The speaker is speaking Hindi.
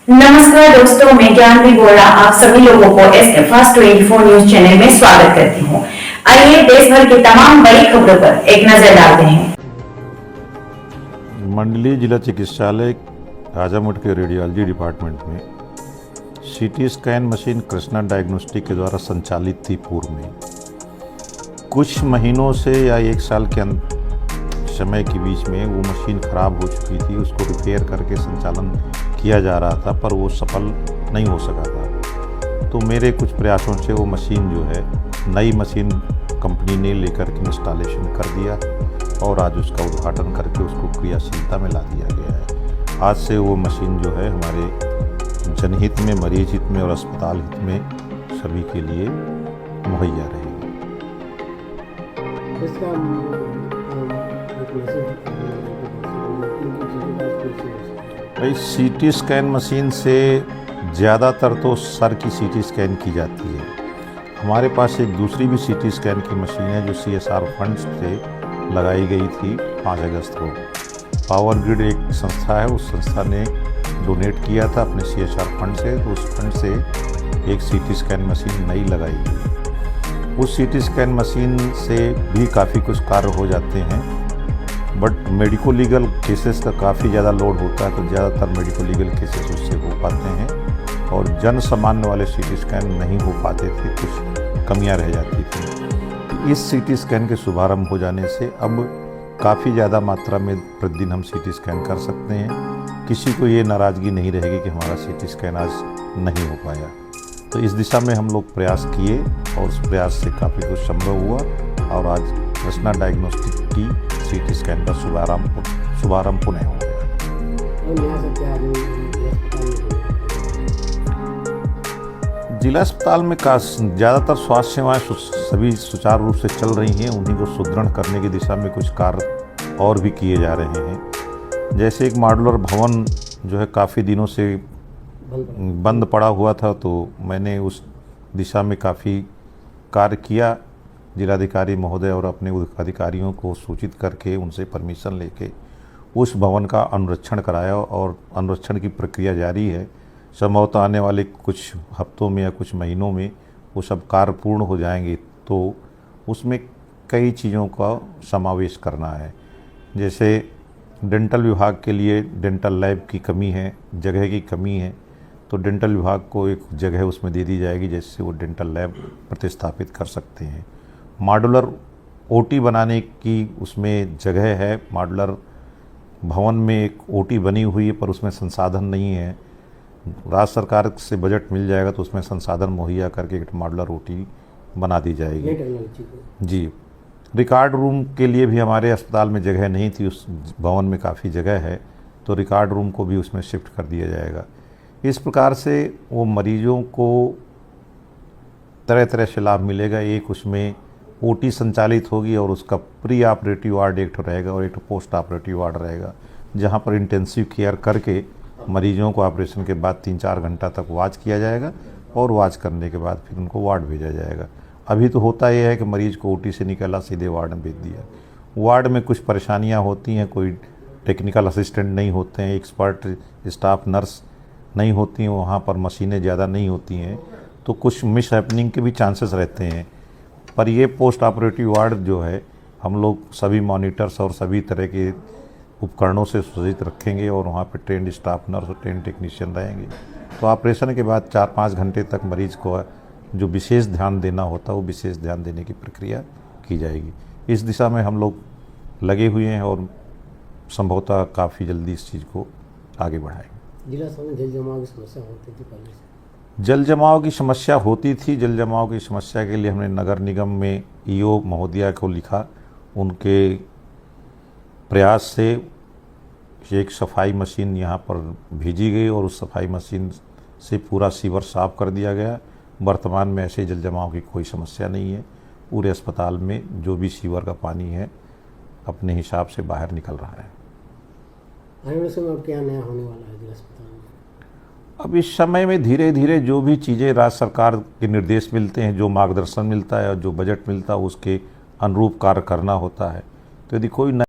नमस्कार दोस्तों, मैं ज्ञानवी बोरा आप सभी लोगों को एस फर्स्ट 24 न्यूज चैनल में स्वागत करती हूँ। आइए देश भर की तमाम बड़ी खबरों पर एक नजर डालते हैं। मंडली जिला चिकित्सालय आजमगढ़ के रेडियोलॉजी डिपार्टमेंट में CT scan machine Krishna diagnostic के द्वारा संचालित थी। पूर्व में कुछ महीनों से या एक साल के समय के बीच में वो मशीन ख़राब हो चुकी थी। उसको रिपेयर करके संचालन किया जा रहा था, पर वो सफल नहीं हो सका था। तो मेरे कुछ प्रयासों से वो मशीन जो है, नई मशीन कंपनी ने लेकर के इंस्टॉलेशन कर दिया और आज उसका उद्घाटन करके उसको क्रियाशीलता में ला दिया गया है। आज से वो मशीन जो है हमारे जनहित में, मरीज हित में और अस्पताल हित में सभी के लिए मुहैया रहेगी। भाई सीटी स्कैन मशीन से ज़्यादातर तो सर की सीटी स्कैन की जाती है। हमारे पास एक दूसरी भी सीटी स्कैन की मशीन है जो CSR फंड से लगाई गई थी 5 अगस्त को। पावर ग्रिड एक संस्था है, उस संस्था ने डोनेट किया था अपने CSR फंड से, तो उस फंड से एक सीटी स्कैन मशीन नई लगाई गई। उस सीटी स्कैन मशीन से भी काफ़ी कुछ कार्य हो जाते हैं, बट मेडिको लीगल केसेस का काफ़ी ज़्यादा लोड होता है, तो ज़्यादातर मेडिको लीगल केसेस उससे हो पाते हैं और जन सामान्य वाले सीटी स्कैन नहीं हो पाते थे, कुछ कमियां रह जाती थी। इस सीटी स्कैन के शुभारंभ हो जाने से अब काफ़ी ज़्यादा मात्रा में प्रतिदिन हम सीटी स्कैन कर सकते हैं। किसी को ये नाराज़गी नहीं रहेगी कि हमारा सीटी स्कैन आज नहीं हो पाया। तो इस दिशा में हम लोग प्रयास किए और उस प्रयास से काफ़ी कुछ संभव हुआ और आज कृष्णा डायग्नोस्टिक की सीटी स्कैन का शुभारंभ पुनः हो गया। जिला अस्पताल में ज़्यादातर स्वास्थ्य सेवाएं सभी सुचारू रूप से चल रही हैं। उन्हीं को सुदृढ़ करने की दिशा में कुछ कार्य और भी किए जा रहे हैं। जैसे एक मॉड्यूलर भवन जो है काफ़ी दिनों से बंद पड़ा हुआ था, तो मैंने उस दिशा में काफ़ी कार्य किया। जिलाधिकारी महोदय और अपने अधिकारियों को सूचित करके उनसे परमिशन लेके उस भवन का अनुरक्षण कराया और अनुरक्षण की प्रक्रिया जारी है। संभवतः आने वाले कुछ हफ्तों में या कुछ महीनों में वो सब कार्य पूर्ण हो जाएंगे, तो उसमें कई चीज़ों का समावेश करना है। जैसे डेंटल विभाग के लिए डेंटल लैब की कमी है, जगह की कमी है, तो डेंटल विभाग को एक जगह उसमें दे दी जाएगी जिससे वो डेंटल लैब प्रतिस्थापित कर सकते हैं। मॉड्यूलर OT बनाने की उसमें जगह है। मॉड्यूलर भवन में एक OT बनी हुई है, पर उसमें संसाधन नहीं है। राज्य सरकार से बजट मिल जाएगा तो उसमें संसाधन मुहैया करके एक मॉड्यूलर OT बना दी जाएगी जी। रिकॉर्ड रूम के लिए भी हमारे अस्पताल में जगह नहीं थी, उस भवन में काफ़ी जगह है, तो रिकॉर्ड रूम को भी उसमें शिफ्ट कर दिया जाएगा। इस प्रकार से वो मरीजों को तरह तरह से लाभ मिलेगा। एक उसमें OT संचालित होगी और उसका प्री ऑपरेटिव वार्ड एक रहेगा और एक पोस्ट ऑपरेटिव वार्ड रहेगा, जहां पर इंटेंसिव केयर करके मरीजों को ऑपरेशन के बाद 3-4 घंटा तक वॉच किया जाएगा और वॉच करने के बाद फिर उनको वार्ड भेजा जाएगा। अभी तो होता यह है कि मरीज को OT से निकाला सीधे वार्ड में भेज दिया। वार्ड में कुछ परेशानियाँ होती हैं, कोई टेक्निकल असिस्टेंट नहीं होते हैं, एक्सपर्ट स्टाफ नर्स नहीं होती हैं, वहाँ पर मशीनें ज़्यादा नहीं होती हैं, तो कुछ मिस हैपनिंग के भी चांसेस रहते हैं। पर ये पोस्ट ऑपरेटिव वार्ड जो है हम लोग सभी मॉनिटर्स और सभी तरह के उपकरणों से सुसज्जित रखेंगे और वहाँ पे ट्रेंड स्टाफ नर्स और ट्रेंड टेक्नीशियन रहेंगे। तो ऑपरेशन के बाद 4-5 घंटे तक मरीज को जो विशेष ध्यान देना होता है वो विशेष ध्यान देने की प्रक्रिया की जाएगी। इस दिशा में हम लोग लगे हुए हैं और संभवतः काफ़ी जल्दी इस चीज़ को आगे बढ़ाएंगे। जिला में जल जमाव की समस्या होती थी पहले से? जल जमाव की समस्या होती थी। जल जमाव की समस्या के लिए हमने नगर निगम में EO महोदया को लिखा। उनके प्रयास से एक सफाई मशीन यहाँ पर भेजी गई और उस सफाई मशीन से पूरा सीवर साफ कर दिया गया। वर्तमान में ऐसे जल जमाव की कोई समस्या नहीं है। पूरे अस्पताल में जो भी सीवर का पानी है अपने हिसाब से बाहर निकल रहा है। आने वाले समय अब क्या नया होने वाला है जिला अस्पताल में? अब इस समय में धीरे धीरे जो भी चीज़ें राज्य सरकार के निर्देश मिलते हैं, जो मार्गदर्शन मिलता है और जो बजट मिलता है, उसके अनुरूप कार्य करना होता है। तो यदि कोई